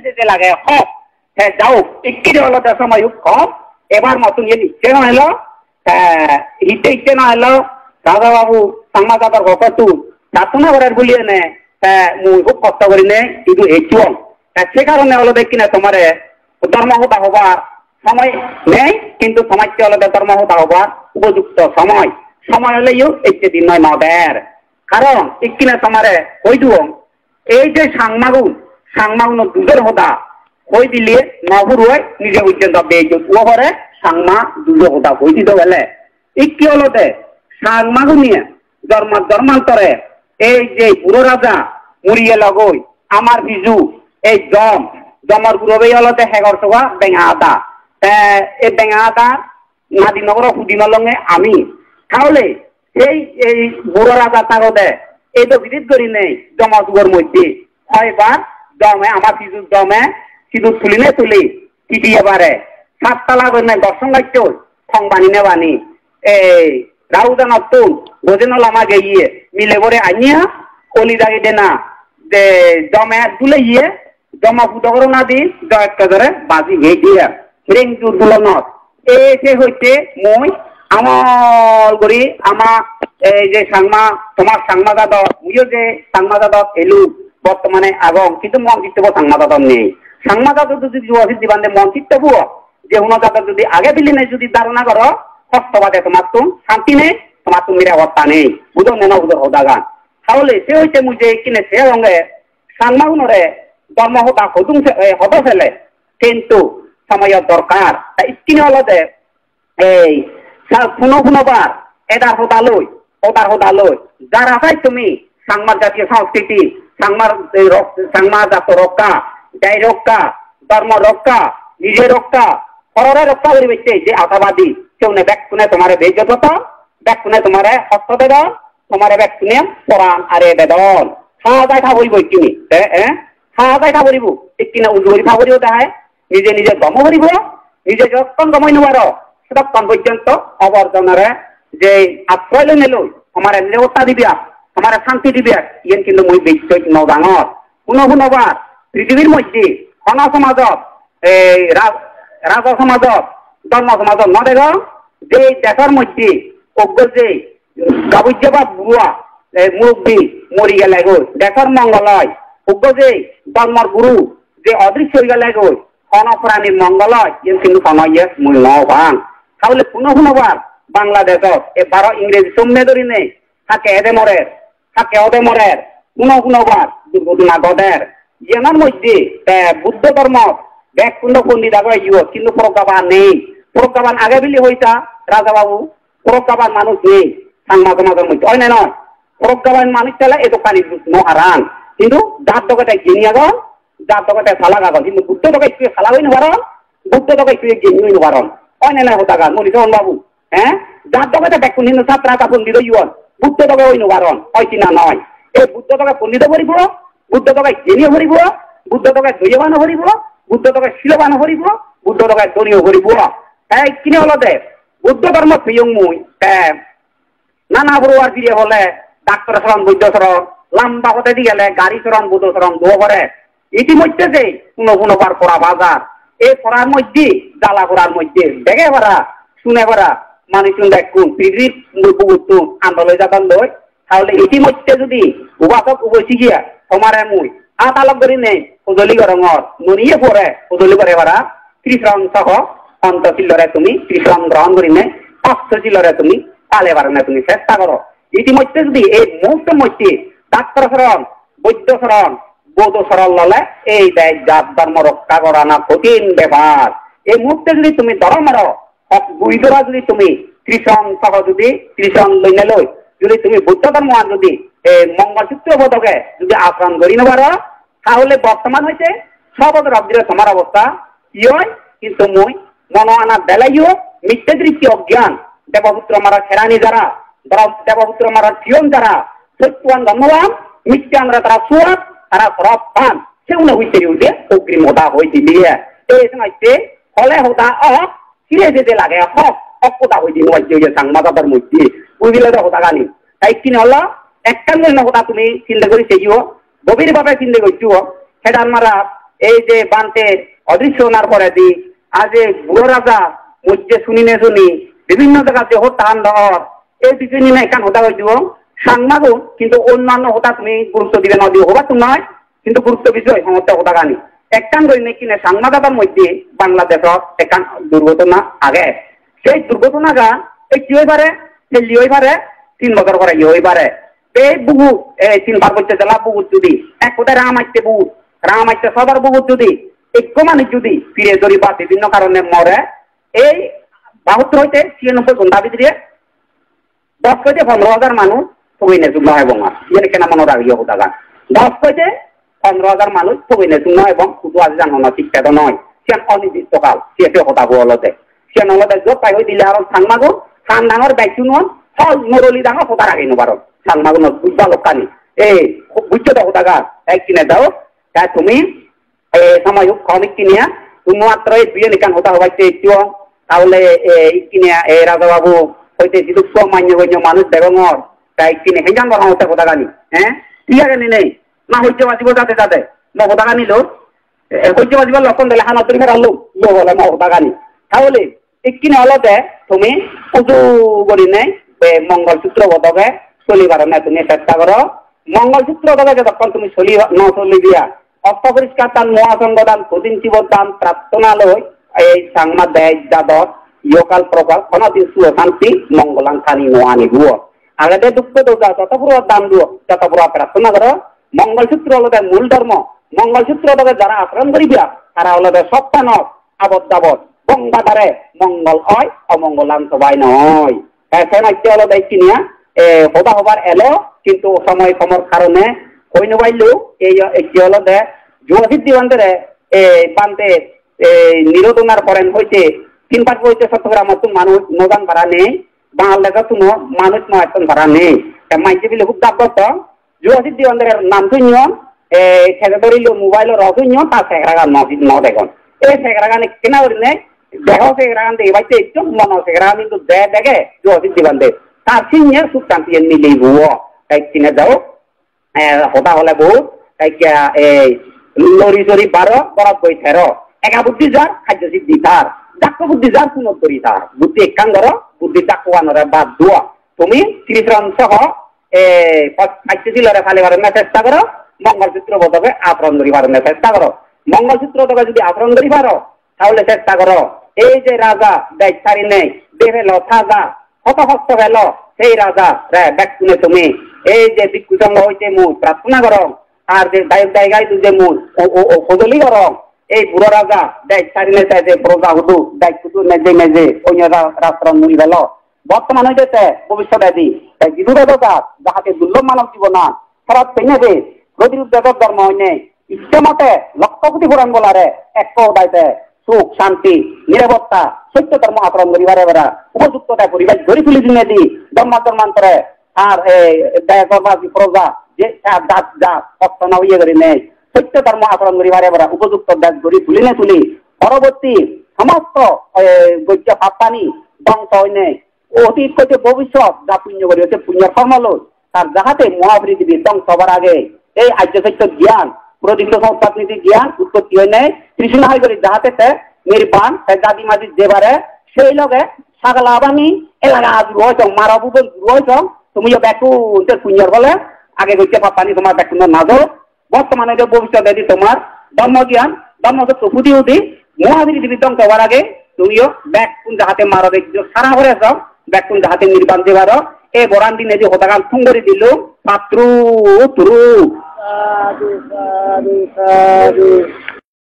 যে লাগে হক হ্যাঁ যাও একটি হলো সময় কম এবার মতন ইয়ে নিচ্ছে না হলো হিতে ইচ্ছে না হলো দাদা বাবু সাংমা দাদার গপতু প্রার্থনা করার বলিয়ে নে মুই খুব কষ্ট করি নে কিন্তু হেঁচুম সে কারণে হলো দেখি না তোমার ধর্মহতা হবার সময় নেই কিন্তু সমাজকে হলো ধর্মহতা হবার উপযুক্ত সময় সময় হলেও একটি দিন নয় নদের কারণ একটি না তোমার কই দিও এই যে সাংমাগুন দুধের হতা কই দিলে নবুর হয় নিজে পর্যন্ত বেজ ও করে সাংমা দুধের হতা কই দিতে গেলে একটি হলো সাংমাগু নিয়ে ধর্মান্তরে এই যে বুড়ো রাজা মুড়িয়ে লগই আমার বিজু এই জমর গুরবে হলতে হেগর সোয়া বেঙা আদা এই বেঙা আদা নাদিনগর হুদিন লঙ্গে আমি তাহলে এই বুড়ো রাজা তাগদে এই তো বিদিত করি নেই জমা যুগের মধ্যে ছয়বার দমে আমার বিজুর দমে সিঁদুর তুলি টিপি এবারে সাততলা করে দর্শন গাইত সংবানি নেবানি এই রাউদান অতুল বোঝেন লামা গিয়ে মিলে করে আনিয়া কলি দাগি দেনা যে জমে তুলে গিয়ে জমা ফুটো করো না দি একটা ধরে বাজি গিয়ে দিয়ে রিং জুর দুলনত এসে হইতে মই আমল করি আমার এই যে সাংমা তোমার সাংমা দাদা মুইও যে সাংমা দাদা এলু বর্তমানে আগম কিন্তু মন চিত্তব সাংমা দাদা নেই সাংমা দাদা যদি যুবসী দিবান্ধে মন চিত্তব যে হুন দাদা যদি আগে দিলি নেই যদি ধারণা করো হস্তবাদে তোমার তো শান্তি নেই তোমার তো নিরাপত্তা নেই বুঝো নেন বুঝো হদাগান তাহলে সে হইতে মুই যে কিনে সে রঙে সাংমাগুনরে ধর্মহতা হত ফেলে কিন্তু সময়ের দরকার কিনে হলো যে এই পুনঃবার এদার হতা লই যারা চাই তুমি সাংমার জাতীয় সংস্কৃতি সাংমা জাত রক্ষা যাই রক্ষা ধর্ম রক্ষা নিজে রক্ষা পরে রক্ষা করি বেচে যে আশাবাদী কেউ নে ব্যাগ শুনে তোমার বেজত ব্যাগ শুনে তোমার হস্ত বেদন তোমার ব্যাগ শুনে পরাণ আরে বেদন খাওয়া যায় খাবরিব কিনি খাওয়া যায় খাবরিব ঠিক কিনা উজুরি খাবরিব তাহায় নিজে নিজে গম করিব নিজে যতক্ষণ গমাই নেবার ততক্ষণ পর্যন্ত অবর্জনারে যে আশ্রয় লই নেলই আমার নিরাপত্তা দিবিয়া আমার শান্তি দিবিয়া ইয়েন কিন্তু মই বেশি নদাঙর পুনঃবার পৃথিবীর মধ্যে সনা সমাজত এই রাজা সমাজত ধর্ম সমাজত নদেগ যে দেশের মধ্যে অজ্ঞ যে গাবুজ্যবা বুড়া মুরব্বী মরি গেলে গই দেশের মঙ্গলয় অজ্ঞ যে ধর্মর গুরু যে অদৃশ্য হয়ে গেলে গই প্রাণীর মঙ্গলয় কিন্তু সময় মূল নবাং তাহলে পুনঃবার বাংলাদেশত এবার ইংরেজি সম্মে ধরি নেই থাকে ওদে মরের পুনঃবার দুর্ঘটনা গদের জেনার মধ্যে বুদ্ধ ধর্ম ব্যাগ কুণ্ড পন্ডিত আগে কিন্তু প্রজ্ঞাবান নেই প্রজ্ঞাবান আগে বিলি হইতা রাজা বাবু প্রজ্ঞাবান মানুষ নেই সাংমা সমাজের মধ্যে হয় না নয় প্রজ্ঞাবান মানুষ চালে এত কানি মহারান কিন্তু যার দোকাটায় জেনি আগন যার দোকাটায় সালাগ আগন কিন্তু বুদ্ধ দোকায় তুই সালাগ হই নবারণ বুদ্ধ দোকায় তুই জেনি হই নবারণ হয় না হতাগান মনিষন বাবু হ্যাঁ যার দোকাটা ব্যাগ কুণ্ড ছাত্রা পন্ডিত ইয়ন বুদ্ধ দোকায় হই নবারণ হয় কিনা নয় এই বুদ্ধ দোকায় পন্ডিত ভরিব বুদ্ধ দোকায় জেনিও ভরিব বুদ্ধ দোকায় দৈয়বান ভরিব বুদ্ধ দোকায় শিলবান ভরিব বুদ্ধ দোকায় দনীয় ভরিব এই কিনে হলো দে বুদ্ধ ধর্ম প্রিয়ং মুই নানা বড়ুয়ার ফিরে হলে ডাক্তার শরণ বৈদ্য শরণ লম্বা হতে দিয়ে গেলে গাড়ি শরণ বুদ্ধ শরণ দো করে ইতিমধ্যে যে পুনঃবার পড়া বাজার এই পড়ার মধ্যে জ্বালা পড়ার মধ্যে দেখে ভরা শুনে ভরা মানুষ দেখুন পৃথিবীর মুরব্বু আন্দোলন যাতান লই তাহলে ইতিমধ্যে যদি উপাসক উপসি গিয়া তোমারে মুই আতালক করি নেই উজলি গরঙর ননিয়ে পড়ে উজলি করে ভরা ত্রিশ্রম সহ অন্ত চিল্লরে তুমি ত্রিশ্রম গ্রহণ করি নেই অস্ত্র চিল্লরে তুমি পালে পারে না তুমি চেষ্টা করো ইতিমধ্যে যদি এই মুহূর্তের মধ্যে ডাক্তার শরণ বৈদ্য শরণ বৌদ্ধ শরণ ললে এই দেয় জাত ধর্ম রক্ষা করা না কঠিন ব্যাপার এই মুহূর্তে যদি তুমি ধর্মের বুঝরা যদি তুমি ত্রিশ্রম সহ যদি ত্রিশ্রম লই নেলই যদি তুমি বুদ্ধ ধর্ম যদি মঙ্গলসূত্র বোধকে যদি আচরণ করি নেবার তাহলে বর্তমান হয়েছে সবদের অব্দিরে তোমার অবস্থা কি হয় কিন্তু মই মন আনা বেলাইও মিথ্যে দৃষ্টি অজ্ঞান দেবপুত্র মারা খেরানি যারা দেবপুত্র মারা জীবন যারা সত্যবান ধর্মবান মিথ্যে আমরা তারা সুয়াত তারা সরব পান সেগুলো হইতে হইতে অগ্রিম হতা হইতে দিয়ে এই সময় ফলে হতা ফিরে যেতে লাগে হকতা হইতে নয় সাংবাদার মধ্যে বুঝলে তো হতা গানি তাই কিনে হলো একখান হতা তুমি চিন্তা করি সেইও গভীরভাবে চিন্তা করছো সেটার মারা এই যে বান্তের অদৃশ্য হওয়ার পরে দি আজ বুড়ো রাজা মধ্যে শুনি বিভিন্ন জায়গাতে হতান ধর এই বিষয় নিয়ে এখান হতা হয়ে দিব সাংবাদও কিন্তু অন্যান্য হতা তুমি গুরুত্ব দিবে না দিব হবা তো নয় কিন্তু গুরুত্ব বিষয় সমস্যা হতা গানি একখান রই নেই কিনে সাংবাদিকতার মধ্যে বাংলাদেশত এখান দুর্ঘটনা আগে সেই দুর্ঘটনাটা এই কি হয়ে পারে দিল্লি হয়ে পারে 3 বছর করে হয়ে পারে এই বহু 3 করতে জেলা বহুত যদি এক কোথায় রাম আসতে বহুত রাম আসতে সবার বহুত যদি ঐক্য মানুষ যদি ফিরে ধরি বা বিভিন্ন কারণে মরে এই 72 হইতে 96 ঘন্টা ভিতরে 10 হইতে 15,000 মানুষ সবই নেচুন নয় এবং ইয়ে কেনা মনে রাখিও কথা গান 10 হইতে 15,000 মানুষ সবই নেচুন নয় এবং শুধু আজ জানো না শিক্ষা তো নয় সে অনির্দিষ্টকাল সে কথা বলতে সে নলতে যোগ পাই হয়ে দিলে আর সাংমাগো সান ডাঙর দায়িত্ব নয় ফল নরলি ডাঙর কথা রাখি নবার সাংমাগো বুঝবা লোকানি এই বুঝছো তো কথা গান এক কিনে দাও তাই তুমি সময় কমিক কিনিয়া তুমি মাত্র এই বিয়ে নিকান হতা হবাইতে একটু তাহলে কিনিয়া এই রাজাবাবু হইতে যদি মান্য গণ্য মানুষ দেবঙর তাই কিনে হেজান বলা হতে কথা গানি হ্যাঁ ঠিক আছে নেই না হইতে বাজিব যাতে যাতে ন কথা গানি লোক হইতে বাজিবার লক্ষণ দিলে হানা তরি ফেরার লোক ইয়ে বলে ন কথা গানি তাহলে কিনে হলতে তুমি উজু করি নেই মঙ্গলসূত্র বদকে চলিবার না তুমি চেষ্টা করো মঙ্গলসূত্র বদকে যখন তুমি চলিবিয়া অপরিষ্কার দান মহাসংঘ দান প্রতিনিধি দান প্রার্থনালয় এই সাংবাদ দেয় যাদব ইয়কাল প্রকাশ খনতি সুয় শান্তি মঙ্গলাং খানি নোয়ানি গুয় আগে দুঃখ দোষা যত পুরো দান দিও যত পুরো প্রার্থনা করো মঙ্গলসূত্র হলো মূল ধর্ম মঙ্গলসূত্র যারা আচরণ করিবা তারা হলো সপ্তাহ আবদ্ধ গঙ্গাধারে মঙ্গল হয় অমঙ্গলাং সবাই নয় এখন আজকে হলো কিনিয়া হবা হবার এলো কিন্তু সময় সমর কারণে কই নবাইলেও এই হলো যুবসিদ্ধি বান্ধে বান্ধে নিরোধনার করেন হইতে 3 পাঁচ হইতে চট্টগ্রাম মতন মানুষ নদান ভাড়া নেই বাংলা লেখা তুমি মানুষ নয় ভাড়া নেই মাইকে বিলে খুব দাবত যুবসিদ্ধি বান্ধের নাম শুনিও খেতে ধরিল মোবাইল রস শুনিও তার সেগরাগান ন দেখুন এই সেগরাগানে কেনা করি নেই দেহ সেগরাগান দিয়ে বাইতে একটু মন সেগরাগান কিন্তু দেখে যুবসিদ্ধি বান্ধে তার সিনিয়র সুখ শান্তি মিলেই ভুয়ো তাই কিনে যাও হতা হলে বহুত লরি চরি 12 বরফ বই 13 একা বুদ্ধি যার খাদ্য সিদ্ধি তার ডাক্য বুদ্ধি যার পুনঃ করি তার বুদ্ধি একান করো বুদ্ধি ডাকুয়ানোরে বাদ দুয়া তুমি 30 রান সহ খাদ্য দিলরে ফালিবার চেষ্টা করো মঙ্গলসূত্র বদকে আচরণ করিবার চেষ্টা করো মঙ্গলসূত্র বদকে যদি আচরণ করি পারো তাহলে চেষ্টা করো এই যে রাজা দায়িত্বারি নেই দেহে লথা কত হস্ত গেল সেই রাজা ব্যক্তি তুমি এই যে ভিক্ষু সংঘ হইতে মুখ প্রার্থনা করো আর যে জায়গায় যে মুখ সজলি করো এই বুড়ো রাজা দায়িত্বারি নেই যে প্রজা হুদু দায়িত্ব মেজে মেজে অন্য রাষ্ট্র মুড়ি গেল বর্তমান হইতেছে ভবিষ্যতে দি বিদুর যাহাতে দুর্লভ মানব জীবনা ফেরত পেনে দে প্রতিরোধ ধর্ম হইনে ইচ্ছে মতে লক্ষ কোটি পুরাণ বলারে এক দায়িত্বে সুখ শান্তি নিরাপত্তা সত্য ধর্ম আচরণ করিবারে বেড়া উপযুক্ত পরিবেশ গড়ি তুলি দিনে দি ধর্মান্তরে আর দয়াকরবাসী প্রজা যে জাত জাত কষ্ট ইয়ে করি নেই সত্য ধর্ম আচরণ করিবারে বেড়া উপযুক্ত দেশ গড়ি তুলি নে তুলি পরবর্তী সমস্ত গজ্য পাপানি ধ্বংস হইনে অতীত হইতে ভবিষ্যৎ যা পুণ্য করি হচ্ছে পুণ্যের কর্ম লোক তার যাহাতে মহাপৃথিবী ধ্বংস হবার আগে এই আর্য সত্য জ্ঞান প্রদীপ্ত সংস্থাপনীতি জ্ঞান উৎপত্তি হয় নাই কৃষ্ণ হয় করি যাহাতে নির্বাণ দাদি মাঝি যেবারে সেই লগে সাগলা আবানি এলাকা রয়েছ মারা বুবন রয়েছ তুমি ব্যাকু পুণ্যর বলে আগে গইতে পাপানি তোমার ব্যাকু না যাও বর্তমানে যে ভবিষ্যতে দি তোমার ধর্ম জ্ঞান ধর্মসত্য ফুটি উঠি মহাপৃথিবী ধ্বংস হবার আগে তুমিও ব্যাকুন যাহাতে মারা দেখছো সারা হয়েছ ব্যাকুন যাহাতে নির্বাণ যেবার এই বরান দিনে যে হতাকাল সুন্দরী দিল পাত্রু তুরু সাধু সাধু সাধু